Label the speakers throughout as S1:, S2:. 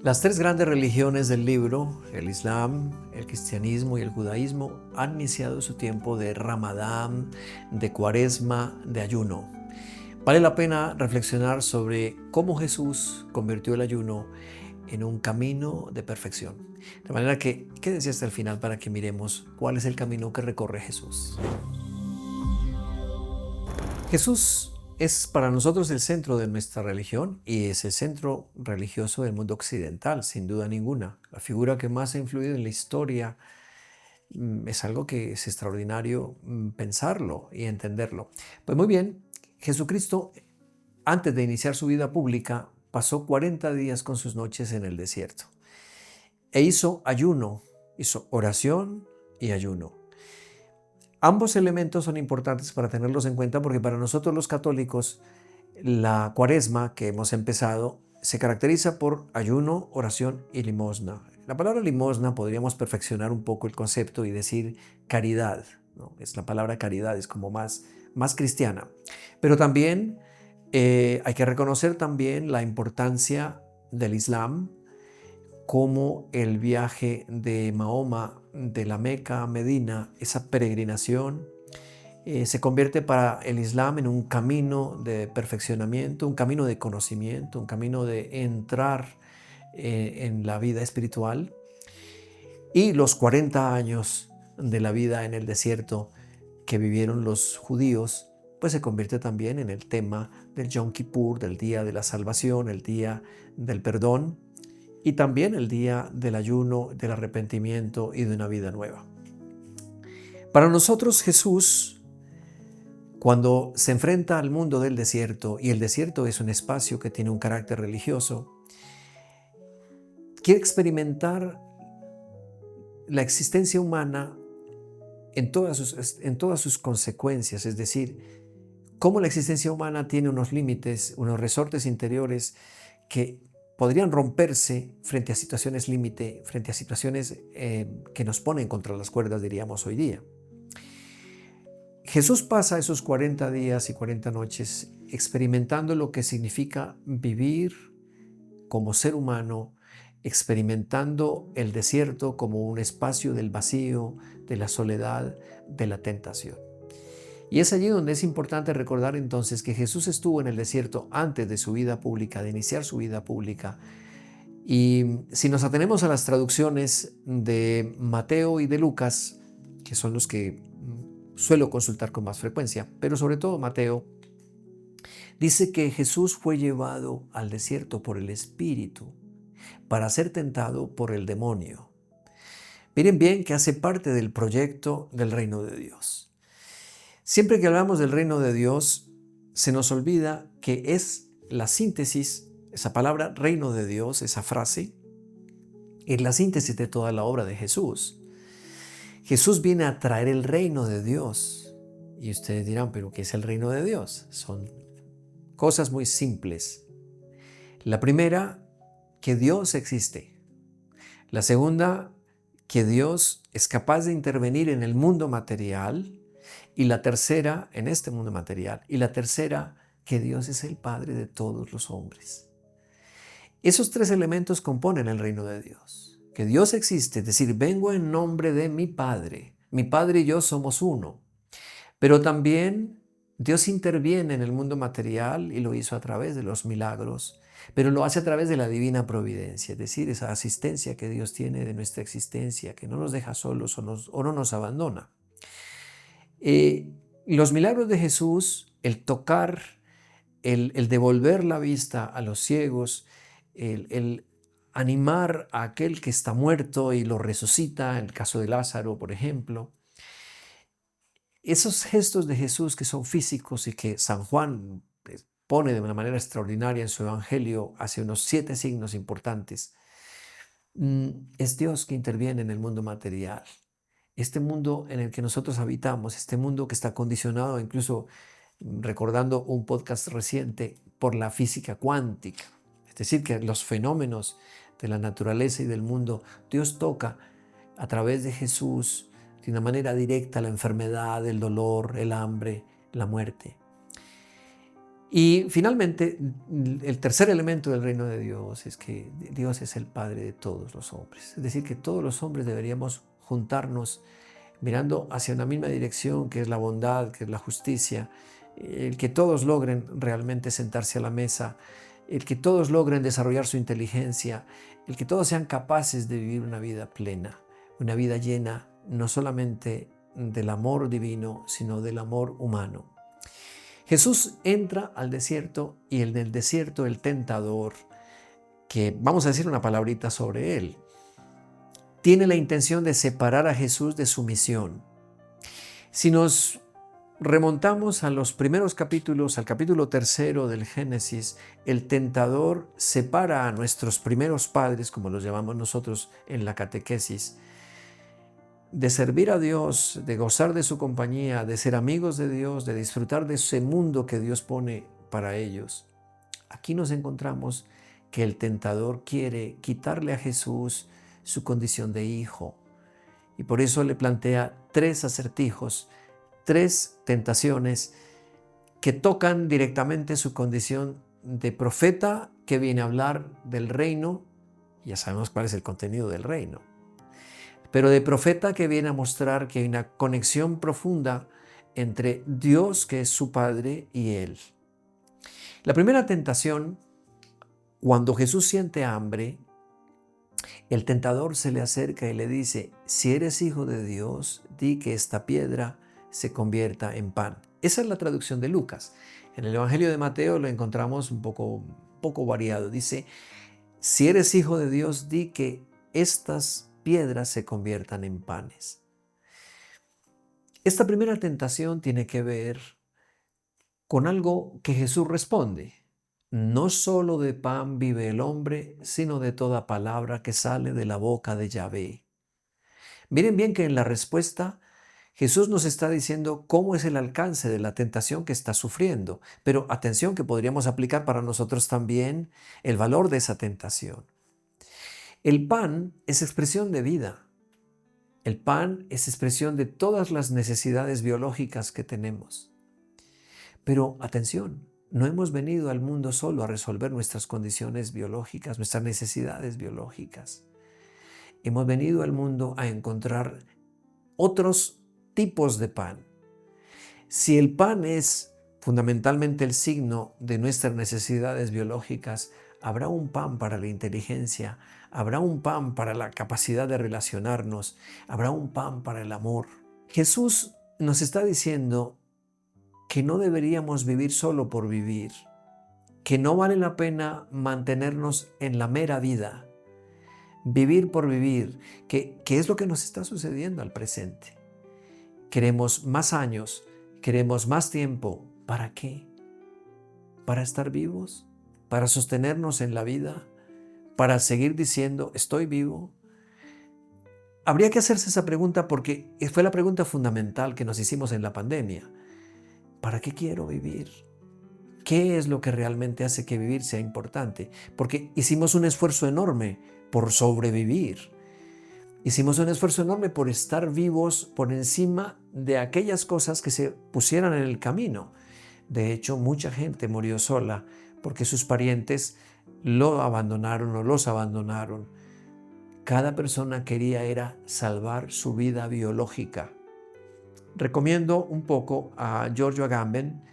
S1: Las tres grandes religiones del libro, el Islam, el cristianismo y el judaísmo, han iniciado su tiempo de Ramadán, de Cuaresma, de ayuno. Vale la pena reflexionar sobre cómo Jesús convirtió el ayuno en un camino de perfección. De manera que quédense hasta el final para que miremos cuál es el camino que recorre Jesús. Jesús es para nosotros el centro de nuestra religión y es el centro religioso del mundo occidental, sin duda ninguna. La figura que más ha influido en la historia es algo que es extraordinario pensarlo y entenderlo. Pues muy bien, Jesucristo, antes de iniciar su vida pública, pasó 40 días con sus noches en el desierto e hizo ayuno, hizo oración y ayuno. Ambos elementos son importantes para tenerlos en cuenta porque para nosotros los católicos la Cuaresma que hemos empezado se caracteriza por ayuno, oración y limosna. La palabra limosna podríamos perfeccionar un poco el concepto y decir caridad, ¿no? Es la palabra caridad, es como más cristiana. Pero también hay que reconocer también la importancia del Islam, como el viaje de Mahoma de la Meca a Medina, esa peregrinación, se convierte para el Islam en un camino de perfeccionamiento, un camino de conocimiento, un camino de entrar en la vida espiritual. Y los 40 años de la vida en el desierto que vivieron los judíos, pues se convierte también en el tema del Yom Kippur, del día de la salvación, el día del perdón, y también el día del ayuno, del arrepentimiento y de una vida nueva. Para nosotros Jesús, cuando se enfrenta al mundo del desierto, y el desierto es un espacio que tiene un carácter religioso, quiere experimentar la existencia humana en todas sus consecuencias, es decir, cómo la existencia humana tiene unos límites, unos resortes interiores que podrían romperse frente a situaciones límite, frente a situaciones que nos ponen contra las cuerdas, diríamos hoy día. Jesús pasa esos 40 días y 40 noches experimentando lo que significa vivir como ser humano, experimentando el desierto como un espacio del vacío, de la soledad, de la tentación. Y es allí donde es importante recordar entonces que Jesús estuvo en el desierto antes de su vida pública, de iniciar su vida pública. Y si nos atenemos a las traducciones de Mateo y de Lucas, que son los que suelo consultar con más frecuencia, pero sobre todo Mateo, dice que Jesús fue llevado al desierto por el Espíritu para ser tentado por el demonio. Miren bien que hace parte del proyecto del reino de Dios. Siempre que hablamos del reino de Dios, se nos olvida que es la síntesis, esa palabra reino de Dios, esa frase, es la síntesis de toda la obra de Jesús. Jesús viene a traer el reino de Dios. Y ustedes dirán, ¿pero qué es el reino de Dios? Son cosas muy simples. La primera, que Dios existe. La segunda, que Dios es capaz de intervenir en el mundo material. Y la tercera, en este mundo material. Y la tercera, que Dios es el Padre de todos los hombres. Esos tres elementos componen el reino de Dios. Que Dios existe, es decir, vengo en nombre de mi Padre. Mi Padre y yo somos uno. Pero también Dios interviene en el mundo material y lo hizo a través de los milagros, pero lo hace a través de la divina providencia, es decir, esa asistencia que Dios tiene de nuestra existencia, que no nos deja solos o no nos abandona. Los milagros de Jesús, el tocar, el devolver la vista a los ciegos, el animar a aquel que está muerto y lo resucita, en el caso de Lázaro, por ejemplo. Esos gestos de Jesús que son físicos y que San Juan pone de una manera extraordinaria en su evangelio, hace unos 7 signos importantes, es Dios que interviene en el mundo material. Este mundo en el que nosotros habitamos, este mundo que está condicionado, incluso recordando un podcast reciente, por la física cuántica. Es decir, que los fenómenos de la naturaleza y del mundo, Dios toca a través de Jesús de una manera directa la enfermedad, el dolor, el hambre, la muerte. Y finalmente, el tercer elemento del reino de Dios es que Dios es el Padre de todos los hombres. Es decir, que todos los hombres deberíamos juntarnos mirando hacia una misma dirección, que es la bondad, que es la justicia, el que todos logren realmente sentarse a la mesa, el que todos logren desarrollar su inteligencia, el que todos sean capaces de vivir una vida plena, una vida llena no solamente del amor divino, sino del amor humano. Jesús entra al desierto y en el desierto el tentador, que vamos a decir una palabrita sobre él, tiene la intención de separar a Jesús de su misión. Si nos remontamos a los primeros capítulos, al capítulo 3 del Génesis, el tentador separa a nuestros primeros padres, como los llamamos nosotros en la catequesis, de servir a Dios, de gozar de su compañía, de ser amigos de Dios, de disfrutar de ese mundo que Dios pone para ellos. Aquí nos encontramos que el tentador quiere quitarle a Jesús su condición de hijo. Y por eso le plantea 3 acertijos, 3 tentaciones que tocan directamente su condición de profeta que viene a hablar del reino. Ya sabemos cuál es el contenido del reino. Pero de profeta que viene a mostrar que hay una conexión profunda entre Dios, que es su Padre, y él. La primera tentación, cuando Jesús siente hambre, el tentador se le acerca y le dice: si eres hijo de Dios, di que esta piedra se convierta en pan. Esa es la traducción de Lucas. En el Evangelio de Mateo lo encontramos un poco variado. Dice: si eres hijo de Dios, di que estas piedras se conviertan en panes. Esta primera tentación tiene que ver con algo que Jesús responde. No solo de pan vive el hombre, sino de toda palabra que sale de la boca de Yahvé. Miren bien que en la respuesta Jesús nos está diciendo cómo es el alcance de la tentación que está sufriendo, pero atención, que podríamos aplicar para nosotros también el valor de esa tentación. El pan es expresión de vida. El pan es expresión de todas las necesidades biológicas que tenemos. Pero atención, no hemos venido al mundo solo a resolver nuestras condiciones biológicas, nuestras necesidades biológicas. Hemos venido al mundo a encontrar otros tipos de pan. Si el pan es fundamentalmente el signo de nuestras necesidades biológicas, habrá un pan para la inteligencia, habrá un pan para la capacidad de relacionarnos, habrá un pan para el amor. Jesús nos está diciendo que no deberíamos vivir solo por vivir, que no vale la pena mantenernos en la mera vida, vivir por vivir, que es lo que nos está sucediendo al presente. Queremos más años, queremos más tiempo. ¿Para qué? ¿Para estar vivos? ¿Para sostenernos en la vida? ¿Para seguir diciendo estoy vivo? Habría que hacerse esa pregunta porque fue la pregunta fundamental que nos hicimos en la pandemia. ¿Para qué quiero vivir? ¿Qué es lo que realmente hace que vivir sea importante? Porque hicimos un esfuerzo enorme por sobrevivir. Hicimos un esfuerzo enorme por estar vivos por encima de aquellas cosas que se pusieran en el camino. De hecho, mucha gente murió sola porque sus parientes lo abandonaron o los abandonaron. Cada persona quería era salvar su vida biológica. Recomiendo un poco a Giorgio Agamben,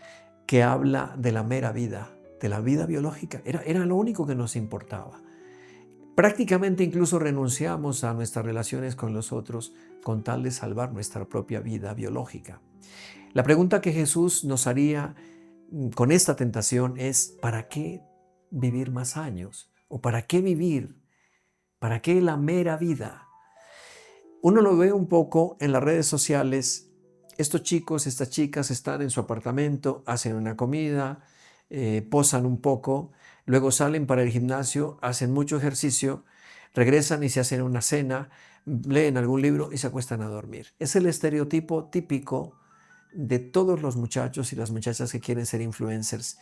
S1: que habla de la mera vida, de la vida biológica. Era lo único que nos importaba. Prácticamente incluso renunciamos a nuestras relaciones con los otros con tal de salvar nuestra propia vida biológica. La pregunta que Jesús nos haría con esta tentación es: ¿para qué vivir más años? ¿O para qué vivir? ¿Para qué la mera vida? Uno lo ve un poco en las redes sociales. Estos chicos, estas chicas están en su apartamento, hacen una comida, posan un poco, luego salen para el gimnasio, hacen mucho ejercicio, regresan y se hacen una cena, leen algún libro y se acuestan a dormir. Es el estereotipo típico de todos los muchachos y las muchachas que quieren ser influencers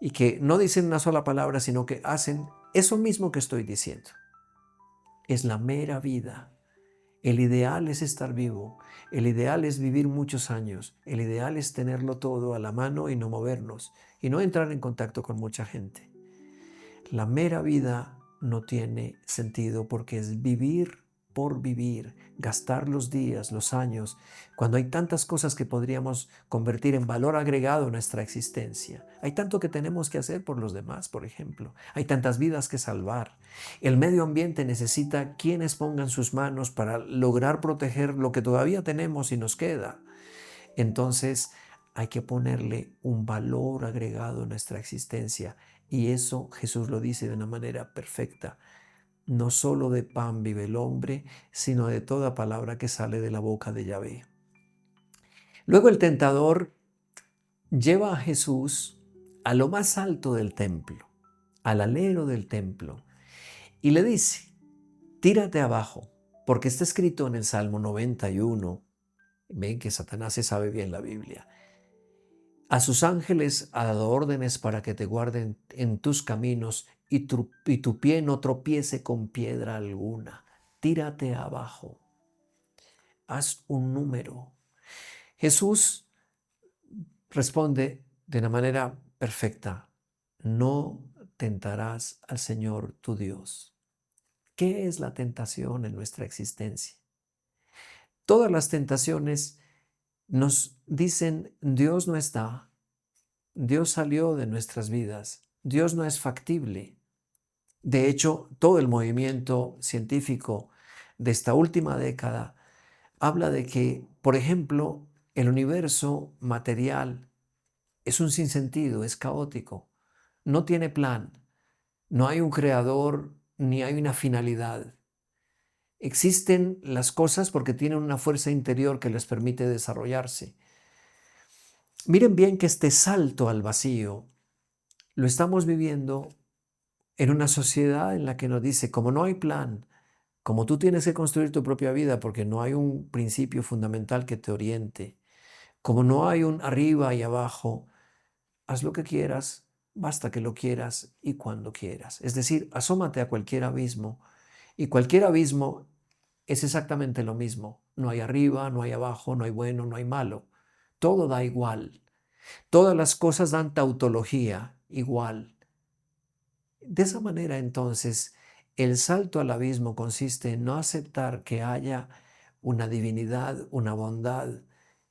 S1: y que no dicen una sola palabra, sino que hacen eso mismo que estoy diciendo. Es la mera vida. El ideal es estar vivo, el ideal es vivir muchos años, el ideal es tenerlo todo a la mano y no movernos y no entrar en contacto con mucha gente. La mera vida no tiene sentido porque es vivir por vivir, gastar los días, los años, cuando hay tantas cosas que podríamos convertir en valor agregado en nuestra existencia. Hay tanto que tenemos que hacer por los demás, por ejemplo. Hay tantas vidas que salvar. El medio ambiente necesita quienes pongan sus manos para lograr proteger lo que todavía tenemos y nos queda. Entonces, hay que ponerle un valor agregado a nuestra existencia. Y eso Jesús lo dice de una manera perfecta. No solo de pan vive el hombre, sino de toda palabra que sale de la boca de Yahvé. Luego el tentador lleva a Jesús a lo más alto del templo, al alero del templo, y le dice, tírate abajo, porque está escrito en el Salmo 91. Ven que Satanás se sabe bien la Biblia. A sus ángeles ha dado órdenes para que te guarden en tus caminos y tu pie no tropiece con piedra alguna. Tírate abajo. Haz un número. Jesús responde de una manera perfecta. No tentarás al Señor tu Dios. ¿Qué es la tentación en nuestra existencia? Todas las tentaciones nos dicen Dios no está. Dios salió de nuestras vidas. Dios no es factible. De hecho, todo el movimiento científico de esta última década habla de que, por ejemplo, el universo material es un sinsentido, es caótico, no tiene plan, no hay un creador ni hay una finalidad. Existen las cosas porque tienen una fuerza interior que les permite desarrollarse. Miren bien que este salto al vacío lo estamos viviendo en una sociedad en la que nos dice, como no hay plan, como tú tienes que construir tu propia vida porque no hay un principio fundamental que te oriente, como no hay un arriba y abajo, haz lo que quieras, basta que lo quieras y cuando quieras. Es decir, asómate a cualquier abismo y cualquier abismo es exactamente lo mismo. No hay arriba, no hay abajo, no hay bueno, no hay malo. Todo da igual. Todas las cosas dan tautología igual. De esa manera, entonces, el salto al abismo consiste en no aceptar que haya una divinidad, una bondad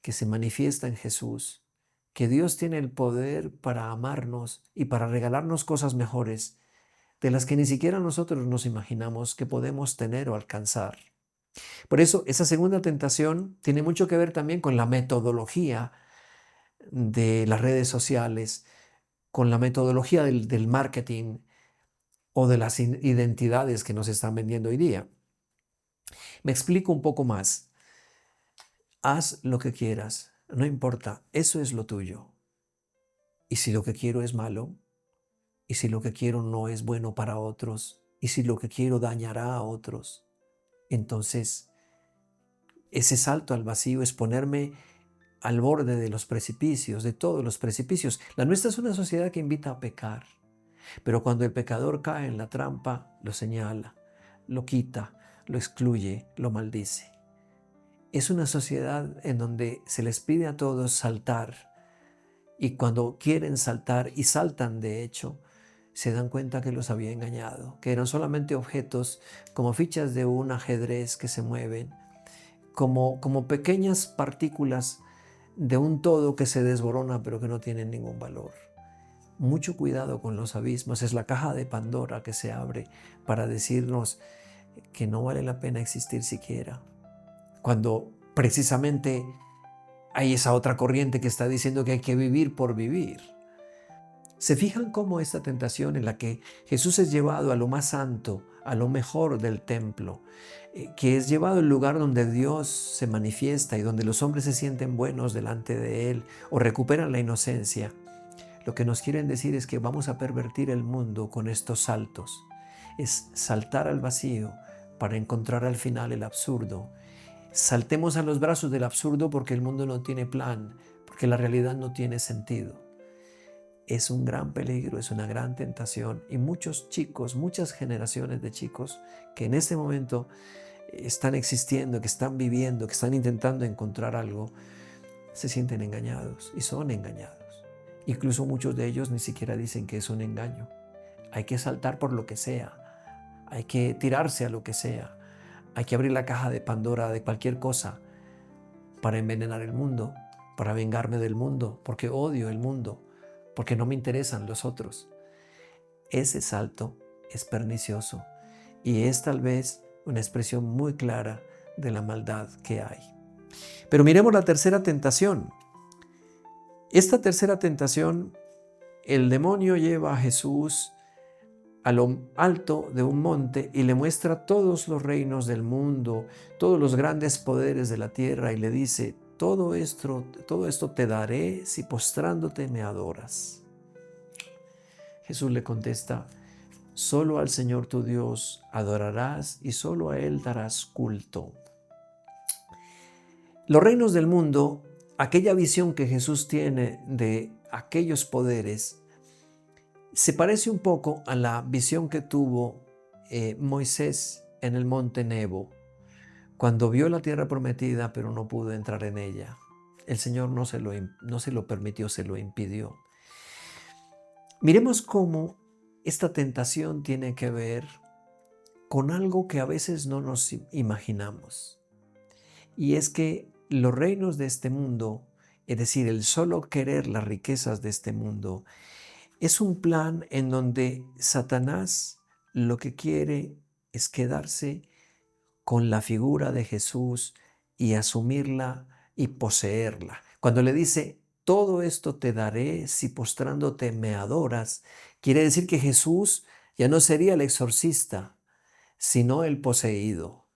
S1: que se manifiesta en Jesús, que Dios tiene el poder para amarnos y para regalarnos cosas mejores, de las que ni siquiera nosotros nos imaginamos que podemos tener o alcanzar. Por eso, esa segunda tentación tiene mucho que ver también con la metodología de las redes sociales, con la metodología del marketing, o de las identidades que nos están vendiendo hoy día. Me explico un poco más. Haz lo que quieras, no importa, eso es lo tuyo. Y si lo que quiero es malo, y si lo que quiero no es bueno para otros, y si lo que quiero dañará a otros, entonces ese salto al vacío es ponerme al borde de los precipicios, de todos los precipicios. La nuestra es una sociedad que invita a pecar. Pero cuando el pecador cae en la trampa, lo señala, lo quita, lo excluye, lo maldice. Es una sociedad en donde se les pide a todos saltar y cuando quieren saltar y saltan de hecho, se dan cuenta que los había engañado, que eran solamente objetos como fichas de un ajedrez que se mueven, como pequeñas partículas de un todo que se desborona pero que no tienen ningún valor. Mucho cuidado con los abismos, es la caja de Pandora que se abre para decirnos que no vale la pena existir siquiera. Cuando precisamente hay esa otra corriente que está diciendo que hay que vivir por vivir. ¿Se fijan cómo esta tentación en la que Jesús es llevado a lo más santo, a lo mejor del templo, que es llevado al lugar donde Dios se manifiesta y donde los hombres se sienten buenos delante de Él o recuperan la inocencia? Lo que nos quieren decir es que vamos a pervertir el mundo con estos saltos. Es saltar al vacío para encontrar al final el absurdo. Saltemos a los brazos del absurdo porque el mundo no tiene plan, porque la realidad no tiene sentido. Es un gran peligro, es una gran tentación y muchos chicos, muchas generaciones de chicos que en este momento están existiendo, que están viviendo, que están intentando encontrar algo, se sienten engañados y son engañados. Incluso muchos de ellos ni siquiera dicen que es un engaño. Hay que saltar por lo que sea, hay que tirarse a lo que sea, hay que abrir la caja de Pandora de cualquier cosa para envenenar el mundo, para vengarme del mundo, porque odio el mundo, porque no me interesan los otros. Ese salto es pernicioso y es tal vez una expresión muy clara de la maldad que hay. Pero miremos la tercera tentación. Esta tercera tentación, el demonio lleva a Jesús a lo alto de un monte y le muestra todos los reinos del mundo, todos los grandes poderes de la tierra y le dice, todo esto te daré si postrándote me adoras. Jesús le contesta, solo al Señor tu Dios adorarás y solo a Él darás culto. Los reinos del mundo, aquella visión que Jesús tiene de aquellos poderes, se parece un poco a la visión que tuvo Moisés en el monte Nebo, cuando vio la tierra prometida pero no pudo entrar en ella. El Señor no se lo permitió, se lo impidió. Miremos cómo esta tentación tiene que ver con algo que a veces no nos imaginamos. Y es que los reinos de este mundo, es decir, el solo querer las riquezas de este mundo, es un plan en donde Satanás lo que quiere es quedarse con la figura de Jesús y asumirla y poseerla. Cuando le dice, todo esto te daré si postrándote me adoras, quiere decir que Jesús ya no sería el exorcista, sino el poseído.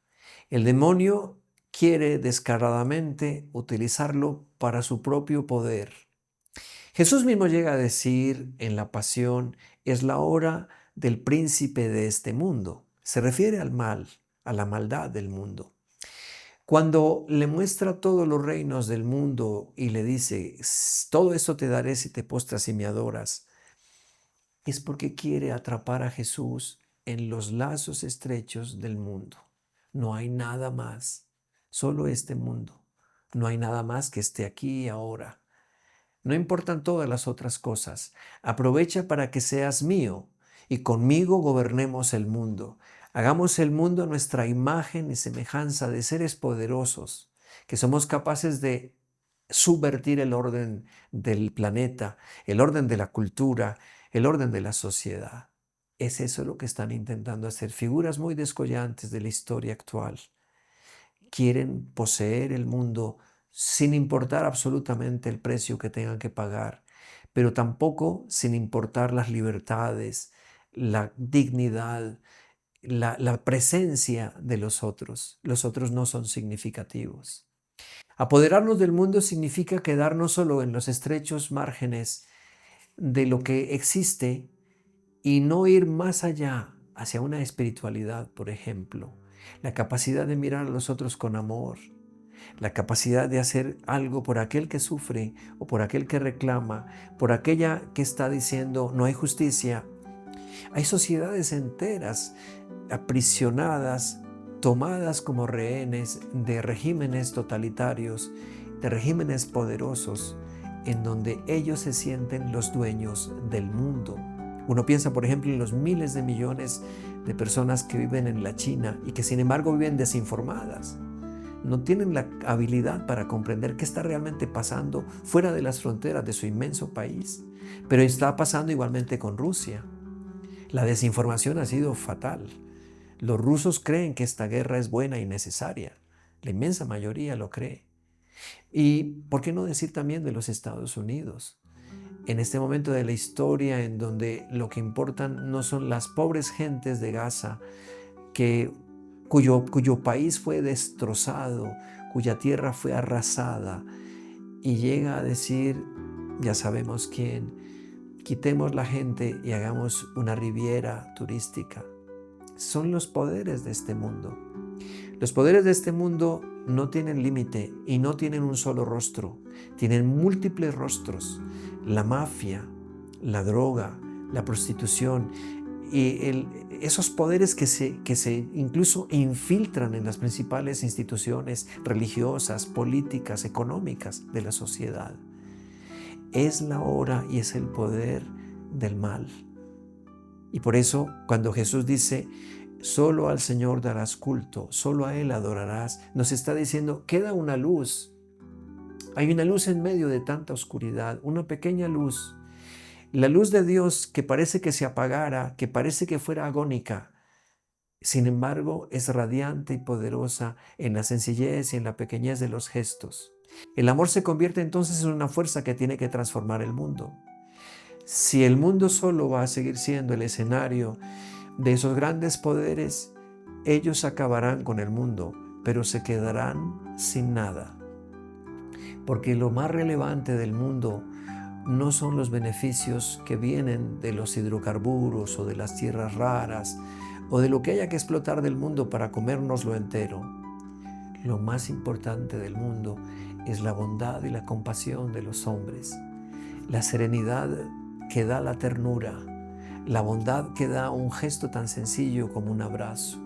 S1: El demonio quiere descaradamente utilizarlo para su propio poder. Jesús mismo llega a decir en la pasión, es la hora del príncipe de este mundo. Se refiere al mal, a la maldad del mundo. Cuando le muestra todos los reinos del mundo y le dice, todo esto te daré si te postras y me adoras, es porque quiere atrapar a Jesús en los lazos estrechos del mundo. No hay nada más, solo este mundo. No hay nada más que esté aquí y ahora. No importan todas las otras cosas. Aprovecha para que seas mío y conmigo gobernemos el mundo. Hagamos el mundo a nuestra imagen y semejanza de seres poderosos, que somos capaces de subvertir el orden del planeta, el orden de la cultura, el orden de la sociedad. Es eso lo que están intentando hacer figuras muy descollantes de la historia actual. Quieren poseer el mundo sin importar absolutamente el precio que tengan que pagar, pero tampoco sin importar las libertades, la dignidad, la presencia de los otros. Los otros no son significativos. Apoderarnos del mundo significa quedarnos solo en los estrechos márgenes de lo que existe y no ir más allá hacia una espiritualidad, por ejemplo. La capacidad de mirar a los otros con amor, la capacidad de hacer algo por aquel que sufre o por aquel que reclama, por aquella que está diciendo no hay justicia. Hay sociedades enteras aprisionadas, tomadas como rehenes de regímenes totalitarios, de regímenes poderosos, en donde ellos se sienten los dueños del mundo. Uno piensa, por ejemplo, en los miles de millones de personas que viven en la China y que sin embargo viven desinformadas. No tienen la habilidad para comprender qué está realmente pasando fuera de las fronteras de su inmenso país. Pero está pasando igualmente con Rusia. La desinformación ha sido fatal. Los rusos creen que esta guerra es buena y necesaria. La inmensa mayoría lo cree. Y ¿por qué no decir también de los Estados Unidos? En este momento de la historia en donde lo que importan no son las pobres gentes de Gaza, cuyo país fue destrozado, cuya tierra fue arrasada, y llega a decir, ya sabemos quién, quitemos la gente y hagamos una riviera turística. Son los poderes de este mundo. Los poderes de este mundo no tienen límite y no tienen un solo rostro, tienen múltiples rostros. La mafia, la droga, la prostitución y esos poderes que se incluso infiltran en las principales instituciones religiosas, políticas, económicas de la sociedad. Es la hora y es el poder del mal. Y por eso, cuando Jesús dice, solo al Señor darás culto, solo a Él adorarás, nos está diciendo, queda una luz. Hay una luz en medio de tanta oscuridad, una pequeña luz. La luz de Dios que parece que se apagara, que parece que fuera agónica, sin embargo, es radiante y poderosa en la sencillez y en la pequeñez de los gestos. El amor se convierte entonces en una fuerza que tiene que transformar el mundo. Si el mundo solo va a seguir siendo el escenario de esos grandes poderes, ellos acabarán con el mundo, pero se quedarán sin nada. Porque lo más relevante del mundo no son los beneficios que vienen de los hidrocarburos o de las tierras raras o de lo que haya que explotar del mundo para comérnoslo entero. Lo más importante del mundo es la bondad y la compasión de los hombres, la serenidad que da la ternura, la bondad que da un gesto tan sencillo como un abrazo.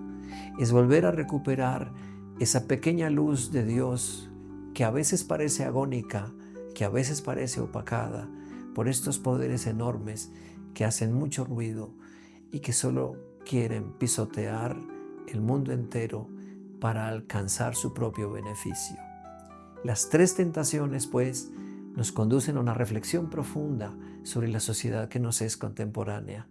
S1: Es volver a recuperar esa pequeña luz de Dios que a veces parece agónica, que a veces parece opacada por estos poderes enormes que hacen mucho ruido y que solo quieren pisotear el mundo entero para alcanzar su propio beneficio. Las tres tentaciones, pues, nos conducen a una reflexión profunda sobre la sociedad que nos es contemporánea.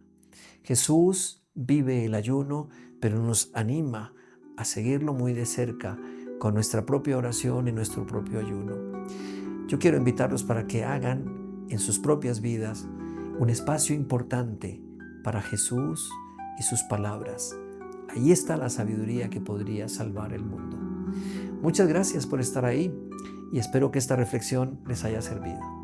S1: Jesús vive el ayuno, pero nos anima a seguirlo muy de cerca con nuestra propia oración y nuestro propio ayuno. Yo quiero invitarlos para que hagan en sus propias vidas un espacio importante para Jesús y sus palabras. Ahí está la sabiduría que podría salvar el mundo. Muchas gracias por estar ahí y espero que esta reflexión les haya servido.